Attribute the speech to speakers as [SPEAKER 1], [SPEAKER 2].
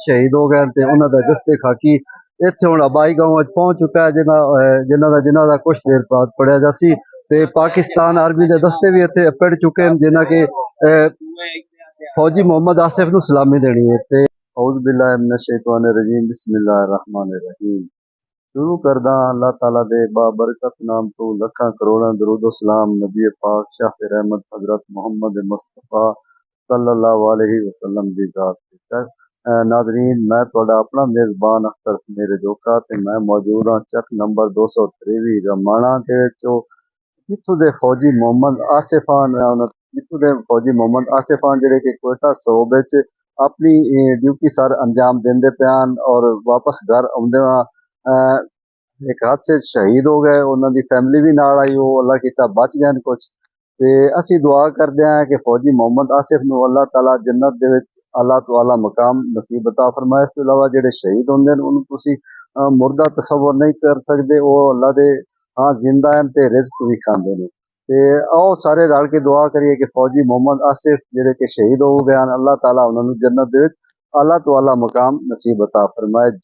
[SPEAKER 1] शहीद हो गए थे उन्होंने दस्ते खाकी इत्थे हुण अबाई गांव पहुंच चुका है जिन्हां दा जनाजा कुछ देर बाद पढ़िया जासी ते पाकिस्तान आर्मी दे दस्ते भी इत्थे पड़ चुके हैं जिन्हां के फौजी मोहम्मद आसिफ नु सलामी देनी है ते औज़ बिल्लाहि मिनश शैतानिर रजीम बिस्मिल्लाहिर रहमानिर रहीम। शुरू करदा अल्लाह ताला दे बाबरकत नाम तो लखा करोड़ां दरूदो सलाम नबी पाक शाह रहमत हजरत मोहम्मद मुस्तफा सल्लल्लाहु अलैहि वसल्लम दी जात ते नादरीन मैं थोड़ा अपना मेज़बान अख्तर मेरे जोका ते मैं मौजूद हाँ चक नंबर 223 रमाणा दे विचों जित्थों दे फौजी मोहम्मद आसिफ खान जित्थों दे फौजी मोहम्मद आसिफ खान जिहड़े कि कोयटा सूबे विच अपनी ड्यूटी सर अंजाम देंदे पियान और वापस घर आउंदे एक हादसे शहीद हो गए उन्हां दी फैमिली भी नाल आई वो अल्लाह कीता बच गए कुछ ते असी दुआ करदे हैं कि फौजी मोहम्मद आसिफ नूं अल्लाह ताला जन्नत दे विच आला तो आला मकाम नसीब अता फरमाए। इस तो इलावा जिहड़े शहीद होंदे ने उन्होंने तुसी मुर्दा तसव्वुर नहीं कर सकदे वो अल्लाह दे हाँ जिंदा हैं ते रिज़्क भी खांदे ने ते आओ सारे रल के दुआ करिए कि फौजी मोहम्मद आसिफ जिहड़े कि शहीद हो गए हैं अल्लाह ताला उन्हां नूं जन्नत दे विच आला तो आला मकाम नसीब अता फरमाए।